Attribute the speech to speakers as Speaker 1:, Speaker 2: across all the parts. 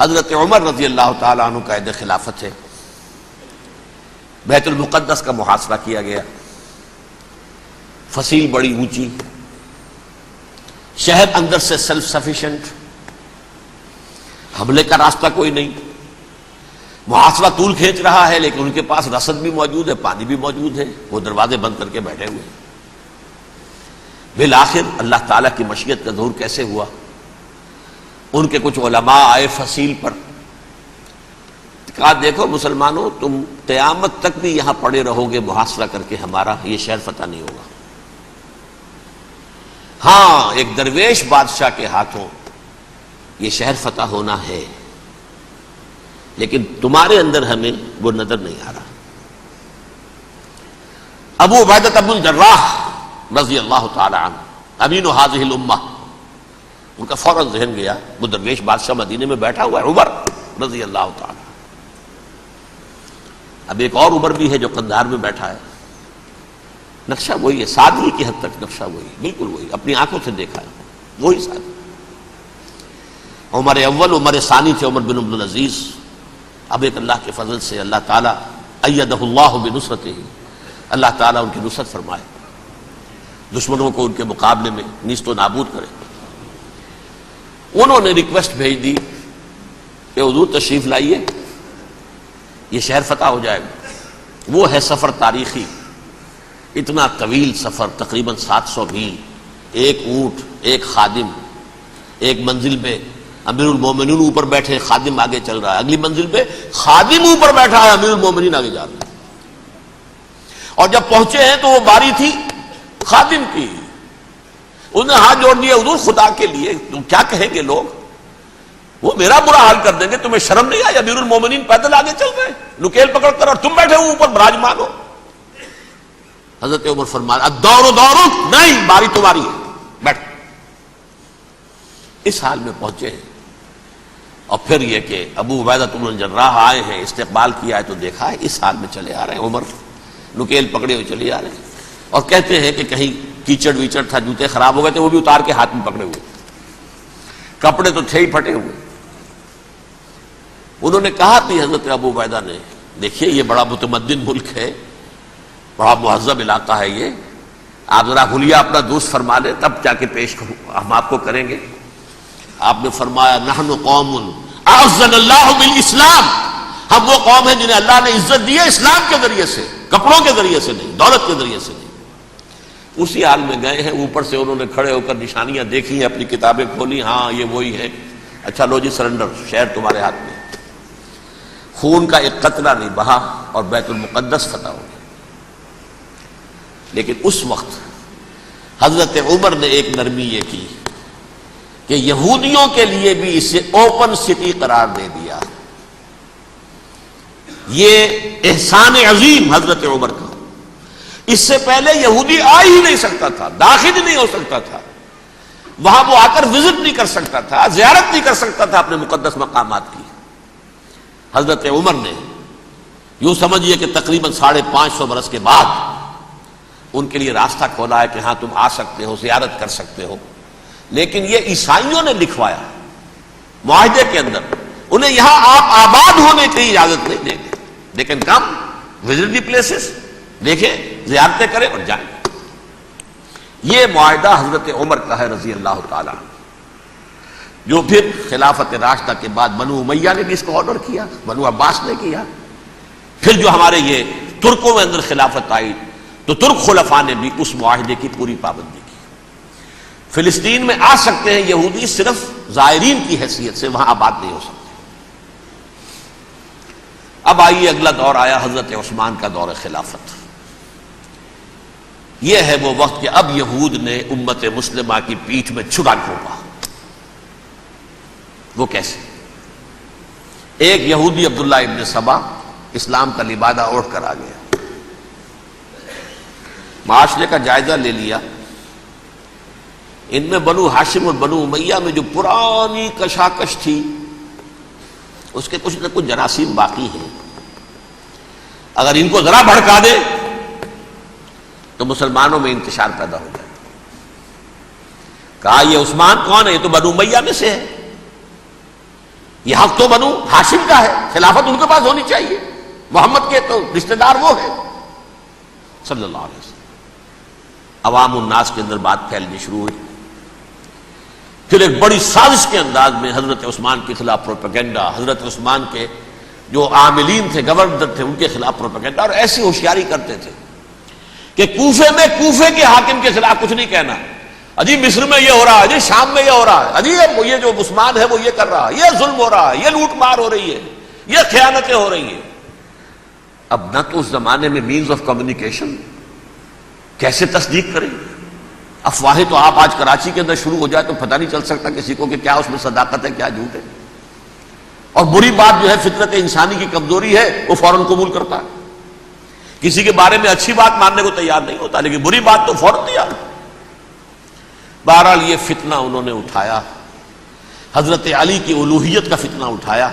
Speaker 1: حضرت عمر رضی اللہ تعالیٰ عنہ قائد خلافت ہے. بیت المقدس کا محاصرہ کیا گیا، فصیل بڑی اونچی، شہر اندر سے سیلف سفیشینٹ، حملے کا راستہ کوئی نہیں، محاصرہ طول کھینچ رہا ہے لیکن ان کے پاس رسد بھی موجود ہے، پانی بھی موجود ہے، وہ دروازے بند کر کے بیٹھے ہوئے. بالآخر اللہ تعالیٰ کی مشیت کا ظہور کیسے ہوا؟ ان کے کچھ علماء آئے فصیل پر، کہا دیکھو مسلمانوں، تم قیامت تک بھی یہاں پڑے رہو گے محاصرہ کر کے، ہمارا یہ شہر فتح نہیں ہوگا. ہاں ایک درویش بادشاہ کے ہاتھوں یہ شہر فتح ہونا ہے، لیکن تمہارے اندر ہمیں وہ نظر نہیں آ رہا. ابو عبیدہ بن الجراح رضی اللہ تعالی عنہ امین هذه الامہ، ان کا فوراً ذہن گیا وہ درویش بادشاہ مدینے میں بیٹھا ہوا ہے عمر رضی اللہ تعالی. اب ایک اور عمر بھی ہے جو قندھار میں بیٹھا ہے، نقشہ وہی ہے، سادگی کی حد تک نقشہ وہی، بالکل وہی، اپنی آنکھوں سے دیکھا ہے وہی سادگی. عمر اول عمر ثانی تھے عمر بن عبد العزیز. اب ایک اللہ کے فضل سے اللہ تعالیٰ ایدہ اللہ بنصرتہ، اللہ تعالیٰ ان کی نصرت فرمائے، دشمنوں کو ان کے مقابلے میں نیست و نابود کرے. انہوں نے ریکویسٹ بھیج دی کہ حضور تشریف لائیے، یہ شہر فتح ہو جائے گا. وہ ہے سفر تاریخی، اتنا طویل سفر، تقریباً 700 میل، ایک اونٹ، ایک خادم، ایک منزل پہ امیر المومنین اوپر بیٹھے، خادم آگے چل رہا ہے، اگلی منزل پہ خادم اوپر بیٹھا ہے، امیر المومنین آگے جا رہے ہیں. اور جب پہنچے ہیں تو وہ باری تھی خادم کی. انہوں نے ہاتھ جوڑ دیا، حضور خدا کے لیے تم کیا کہیں گے لوگ، وہ میرا برا حال کر دیں گے، تمہیں شرم نہیں آئی؟ امیر المومنین پیدل آگے چل رہے ہیں نکیل پکڑ کر، اور تم بیٹھے ہو اوپر براجمان ہو. حضرت عمر فرمایا الدور دورک، نہیں باری تمہاری ہے، بیٹھ. اس حال میں پہنچے ہیں. اور پھر یہ کہ ابو عبیدہ بن الجراح آئے ہیں، استقبال کیا ہے تو دیکھا ہے اس حال میں چلے آ رہے ہیں. عمر نکیل پکڑے ہوئے چلے آ رہے ہیں، اور کہتے ہیں کہ کہیں کیچڑ ویچڑ تھا، جوتے خراب ہو گئے تھے، وہ بھی اتار کے ہاتھ میں پکڑے ہوئے، کپڑے تو تھے ہی پھٹے ہوئے. انہوں نے کہا کہ حضرت ابو عبیدہ نے، دیکھیے یہ بڑا متمدن ملک ہے، بڑا مہذب علاقہ ہے یہ، آپ ذرا حلیہ اپنا دوست فرما لیں تب جا کے پیش ہم آپ کو کریں گے. آپ نے فرمایا نحن قوم اعزنا اللہ بالاسلام، ہم وہ قوم ہیں جنہیں اللہ نے عزت دی ہے اسلام کے ذریعے سے، کپڑوں کے ذریعے سے نہیں، دولت کے ذریعے سے نہیں. اسی حال میں گئے ہیں. اوپر سے انہوں نے کھڑے ہو کر نشانیاں دیکھی ہیں، اپنی کتابیں کھولی، ہاں یہ وہی ہے. اچھا لو جی سرنڈر، شہر تمہارے ہاتھ میں. خون کا ایک قطرہ نہیں بہا اور بیت المقدس فتح ہو گیا. لیکن اس وقت حضرت عمر نے ایک نرمی یہ کی کہ یہودیوں کے لیے بھی اسے اوپن سٹی قرار دے دیا. یہ احسان عظیم حضرت عمر کا. اس سے پہلے یہودی آ ہی نہیں سکتا تھا، داخل ہی نہیں ہو سکتا تھا، وہاں وہ آ کر وزٹ نہیں کر سکتا تھا، زیارت نہیں کر سکتا تھا اپنے مقدس مقامات کی. حضرت عمر نے یوں سمجھیے کہ تقریباً 550 برس کے بعد ان کے لیے راستہ کھولا ہے کہ ہاں تم آ سکتے ہو، زیارت کر سکتے ہو. لیکن یہ عیسائیوں نے لکھوایا معاہدے کے اندر، انہیں یہاں آپ آباد ہونے کی اجازت نہیں دیں گے، لیکن کم وزٹ دی پلیسز، دیکھیں زیارتیں کریں اور جائیں. یہ معاہدہ حضرت عمر کا ہے رضی اللہ تعالیٰ، جو پھر خلافت راشدہ کے بعد بنو امیہ نے بھی اس کو آرڈر کیا، بنو عباس نے کیا. پھر جو ہمارے یہ ترکوں میں اندر خلافت آئی تو ترک خلفاء نے بھی اس معاہدے کی پوری پابندی کی. فلسطین میں آ سکتے ہیں یہودی، صرف زائرین کی حیثیت سے، وہاں آباد نہیں ہو سکتے. اب آئیے اگلا دور آیا حضرت عثمان کا دور خلافت. یہ ہے وہ وقت کہ اب یہود نے امت مسلمہ کی پیٹھ میں چھرا گھونپا. وہ کیسے؟ ایک یہودی عبداللہ ابن سبا اسلام کا لبادہ اوڑھ کر آ گیا، معاشرے کا جائزہ لے لیا. ان میں بنو ہاشم اور بنو امیہ میں جو پرانی کشاکش تھی اس کے کچھ نہ کچھ جراثیم باقی ہیں. اگر ان کو ذرا بھڑکا دے تو مسلمانوں میں انتشار پیدا ہو جائے. کہا یہ عثمان کون ہے؟ یہ تو بنو امیہ میں سے ہے. یہ حق تو بنو ہاشم کا ہے، خلافت ان کے پاس ہونی چاہیے، محمد کے تو رشتہ دار وہ ہے صلی اللہ علیہ وسلم۔ عوام الناس کے اندر بات پھیلنی شروع ہوئی، پھر ایک بڑی سازش کے انداز میں حضرت عثمان کے خلاف پروپیگنڈا، حضرت عثمان کے جو عاملین تھے، گورنر تھے، ان کے خلاف پروپیگنڈا، اور ایسی ہوشیاری کرتے تھے کہ کوفے میں کوفے کے حاکم کے خلاف کچھ نہیں کہنا، اجی مصر میں یہ ہو رہا ہے، اجی شام میں یہ ہو رہا ہے، اجی یہ جو عثمان ہے وہ یہ کر رہا ہے، یہ ظلم ہو رہا ہے، یہ لوٹ مار ہو رہی ہے، یہ خیانتیں ہو رہی ہیں۔ اب نہ تو اس زمانے میں مینز آف کمیونیکیشن، کیسے تصدیق کریں؟ افواہیں تو آپ آج کراچی کے اندر شروع ہو جائے تو پتہ نہیں چل سکتا کسی کو کہ کیا اس میں صداقت ہے کیا جھوٹ ہے، اور بری بات جو ہے فطرت انسانی کی کمزوری ہے وہ فوراً قبول کرتا ہے، کسی کے بارے میں اچھی بات ماننے کو تیار نہیں ہوتا لیکن بری بات تو فوراً تیار ہے۔ بہرحال یہ فتنہ انہوں نے اٹھایا، حضرت علی کی الوہیت کا فتنہ اٹھایا،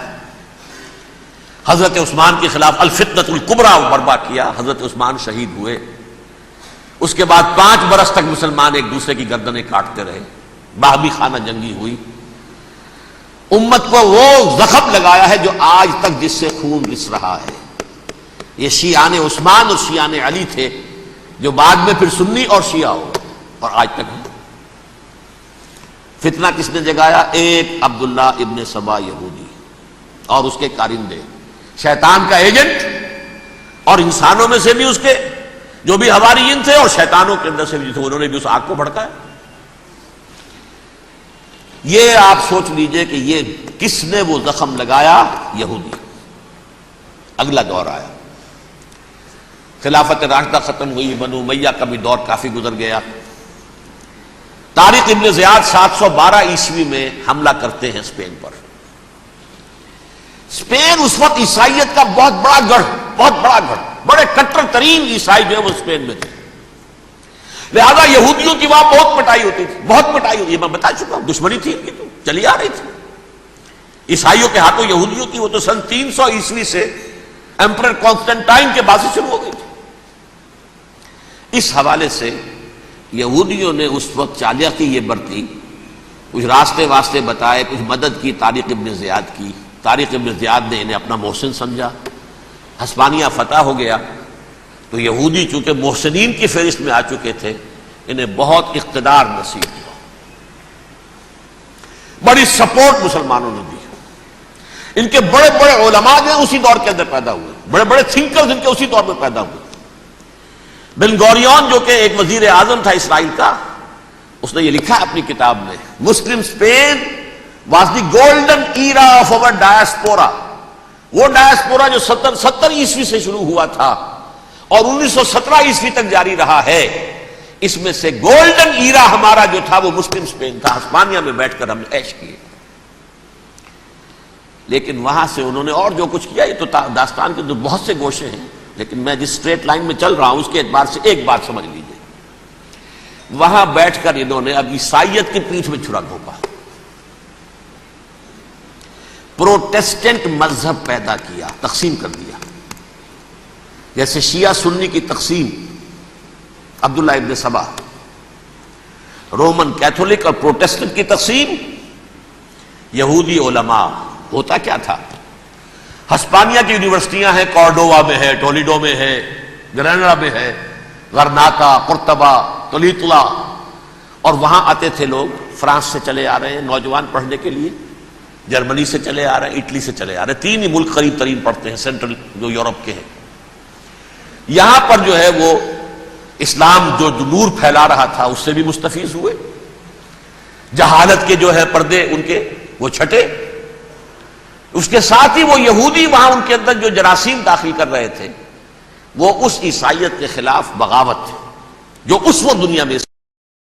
Speaker 1: حضرت عثمان کے خلاف الفتنۃ الکبریٰ برپا کیا، حضرت عثمان شہید ہوئے، اس کے بعد 5 برس تک مسلمان ایک دوسرے کی گردنیں کاٹتے رہے، باہمی خانہ جنگی ہوئی، امت کو وہ زخم لگایا ہے جو آج تک جس سے خون رس رہا ہے۔ یہ شیعان عثمان اور شیعان علی تھے جو بعد میں پھر سنی اور شیعہ ہو اور آج تک ہے۔ فتنہ کس نے جگایا؟ ایک عبداللہ ابن سبا یہودی اور اس کے کارندے، شیطان کا ایجنٹ، اور انسانوں میں سے بھی اس کے جو بھی حواریین تھے اور شیطانوں کے اندر سے بھی تھے، انہوں نے بھی اس آگ کو بھڑکایا۔ یہ آپ سوچ لیجئے کہ یہ کس نے وہ زخم لگایا؟ یہودی۔ اگلا دور آیا، خلافت راشدہ ختم ہوئی، بنو امیہ کا بھی دور کافی گزر گیا۔ طارق ابن زیاد 712 عیسوی میں حملہ کرتے ہیں اسپین پر۔ اسپین اس وقت عیسائیت کا بہت بڑا گڑھ، بڑے کٹر ترین عیسائی جو ہے وہ اسپین میں تھے، لہذا یہودیوں کی وہاں بہت پٹائی ہوتی تھی، بہت پٹائی ہوتی، یہ میں بتا چکا ہوں، دشمنی تھی ان کی تو چلی آ رہی تھی، عیسائیوں کے ہاتھوں یہودیوں کی، وہ تو سن 300 عیسوی سے ایمپرر کانسٹنٹائن کے بعد سے شروع ہو گئی تھی۔ اس حوالے سے یہودیوں نے اس وقت چالاکی یہ برتی، کچھ راستے واسطے بتائے، کچھ مدد کی طارق ابن زیاد کی۔ طارق ابن زیاد نے انہیں اپنا محسن سمجھا، ہسپانیہ فتح ہو گیا تو یہودی چونکہ محسنین کی فہرست میں آ چکے تھے، انہیں بہت اقتدار نصیب ہوا، بڑی سپورٹ مسلمانوں نے دی۔ ان کے بڑے بڑے علماء جو اسی دور کے اندر پیدا ہوئے، بڑے بڑے تھنکرز ان کے اسی دور میں پیدا ہوئے۔ بن گوریون جو کہ ایک وزیر اعظم تھا اسرائیل کا، اس نے یہ لکھا اپنی کتاب میں، Muslim Spain was the golden era of over diaspora. وہ ڈائسپورا جو 70 عیسوی سے شروع ہوا تھا اور 1917 عیسوی تک جاری رہا ہے، اس میں سے گولڈن ایرا ہمارا جو تھا وہ مسلم اسپین تھا، ہسپانیہ میں بیٹھ کر ہم نے عیش کیے۔ لیکن وہاں سے انہوں نے اور جو کچھ کیا، یہ تو داستان کے بہت سے گوشے ہیں، لیکن میں جس اسٹریٹ لائن میں چل رہا ہوں اس کے اعتبار سے ایک بات سمجھ لیجیے، وہاں بیٹھ کر انہوں نے اب عیسائیت کی پیٹھ میں چھرا گھونپا، پروٹیسٹنٹ مذہب پیدا کیا، تقسیم کر دیا، جیسے شیعہ سنی کی تقسیم، عبداللہ ابن سبا، رومن کیتھولک اور پروٹیسٹنٹ کی تقسیم، یہودی علماء۔ ہوتا کیا تھا، ہسپانیہ کی یونیورسٹیاں ہیں، کارڈووا میں ہے، ٹولیڈو میں ہے، گریناڈا میں ہے، غرناطہ، قرطبہ، تولیتلا، اور وہاں آتے تھے لوگ، فرانس سے چلے آ رہے ہیں نوجوان پڑھنے کے لیے، جرمنی سے چلے آ رہے ہیں، اٹلی سے چلے آ رہے ہیں، 3 ہی ملک قریب ترین پڑھتے ہیں سینٹرل جو یورپ کے ہیں۔ یہاں پر جو ہے وہ اسلام جو نور پھیلا رہا تھا اس سے بھی مستفیض ہوئے، جہالت کے جو ہے پردے ان کے وہ چھٹے، اس کے ساتھ ہی وہ یہودی وہاں ان کے اندر جو جراثیم داخل کر رہے تھے وہ اس عیسائیت کے خلاف بغاوت تھی جو اس وقت دنیا میں